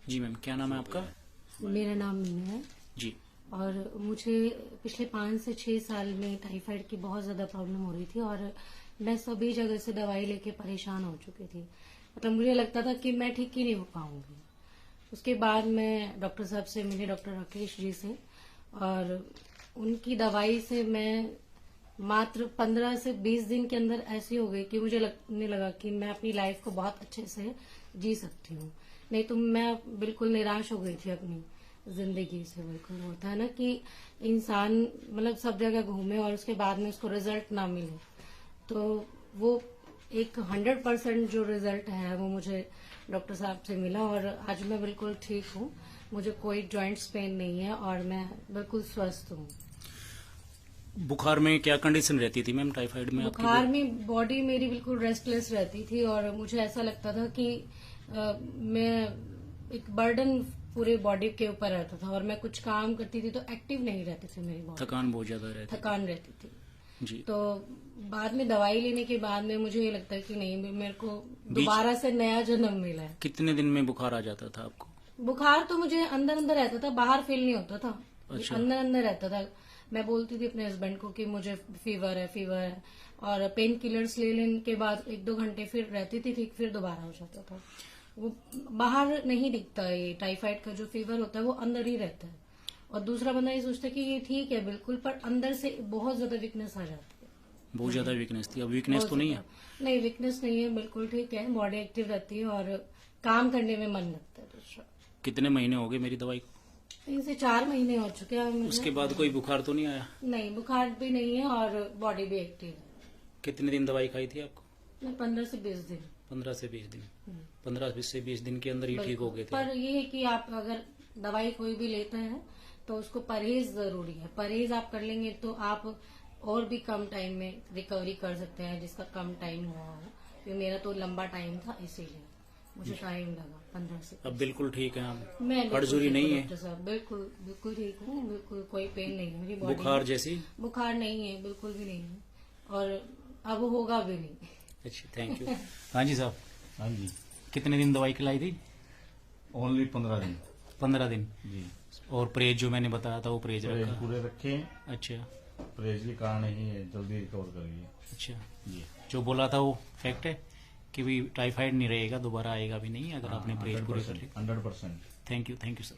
जी ma'am, क्या नाम है आपका? मेरा नाम मीना है जी। और मुझे पिछले 5 से 6 साल में टाइफाइड की बहुत ज़्यादा प्रॉब्लम हो रही थी और मैं सभी जगह से दवाई लेके परेशान हो चुकी थी। मतलब मुझे लगता था कि मैं ठीक ही नहीं हो पाऊंगी। उसके बाद मैं डॉक्टर साहब से मिली, डॉक्टर राकेश जी से, और उनकी दवाई से मैं मात्र 15 से 20 दिन के अंदर ऐसी हो गई कि मुझे लगने लगा कि मैं अपनी लाइफ को बहुत अच्छे से जी सकती हूँ। नहीं तो मैं बिल्कुल निराश हो गई थी अपनी जिंदगी से। बिल्कुल होता है ना कि इंसान मतलब सब जगह घूमे और उसके बाद में उसको रिजल्ट ना मिले, तो वो एक 100% जो रिजल्ट है वो मुझे डॉक्टर साहब से मिला और आज मैं बिल्कुल ठीक हूँ। मुझे कोई जॉइंट्स पेन नहीं है और मैं बिल्कुल स्वस्थ हूँ। बुखार में क्या कंडीशन रहती थी मैम टाइफाइड में आपकी? बुखार में बॉडी मेरी बिल्कुल रेस्टलेस रहती थी और मुझे ऐसा लगता था कि मैं एक बर्डन पूरे बॉडी के ऊपर रहता था और मैं कुछ काम करती थी तो एक्टिव नहीं रहती थी मेरी बॉडी। थकान बहुत ज्यादा रहती थकान रहती थी। थी जी। तो बाद में दवाई लेने के बाद में मुझे ये लगता है कि नहीं, मेरे को बीच दोबारा से नया जन्म मिला है। कितने दिन में बुखार आ जाता था आपको? बुखार तो मुझे अंदर अंदर रहता था, बाहर फील नहीं होता था। अच्छा। अंदर अंदर रहता था। मैं बोलती थी अपने हस्बैंड को कि मुझे फीवर है, फीवर है, और पेन किलर्स ले लेने के बाद 1-2 घंटे फिर रहती थी ठीक, फिर दोबारा हो जाता था। वो बाहर नहीं दिखता। ये टाइफाइड का जो फीवर होता है वो अंदर ही रहता है और दूसरा बंदा ये सोचता है कि ये ठीक है बिल्कुल, पर अंदर से बहुत ज्यादा वीकनेस आ जाती है। बहुत ज्यादा वीकनेस थी। अब वीकनेस बहुत तो नहीं है? ज्यादा। नहीं, वीकनेस नहीं है, बिल्कुल ठीक है। बॉडी एक्टिव रहती है और काम करने में मन लगता है। दूसरा, कितने महीने हो गए मेरी दवाई को? 3 से 4 महीने हो चुके हैं मुझे। उसके बाद कोई बुखार तो नहीं आया? नहीं, बुखार भी नहीं है और बॉडी भी एक्टिव है। कितने दिन दवाई खाई थी आपको? मैं 15 से 20 दिन। 15 से 20 दिन। 15 से 20 दिन के अंदर ही ठीक हो गए थे? पर ये है कि आप अगर दवाई कोई भी लेते हैं तो उसको परहेज जरूरी है। परहेज आप कर लेंगे तो आप और भी कम टाइम में रिकवरी कर सकते हैं, जिसका कम टाइम हुआ हो। क्योंकि मेरा तो लंबा टाइम था, इसीलिए मुझे टाइम लगा 15 से। अब बिल्कुल ठीक है आप? मैं बिल्कुल हड़जूरी ठीक नहीं हूँ है? डॉक्टर साहब, बिल्कुल बिल्कुल ठीक हूँ। बिल्कुल कोई पेन नहीं है मेरी बॉडी बुखार में। जैसी? बुखार नहीं है, बिल्कुल भी नहीं है और अब होगा भी नहीं। अच्छा, थैंक यू। हाँ जी साहब, हाँ जी, कितने दिन दवाई खिलाई थी? ओनली 15 दिन 15 दिन। जी। और परहेज जो मैंने बताया था वो परहेज परहेज रखा? पूरे रखे हैं। अच्छा परहेज के कारण ही है जल्दी रिकवर करिए। अच्छा। जी, जो बोला था वो फैक्ट है कि भी टाइफाइड नहीं रहेगा, दोबारा आएगा भी नहीं अगर आपने परहेज पूरे कर 100%। लिया? Thank you sir.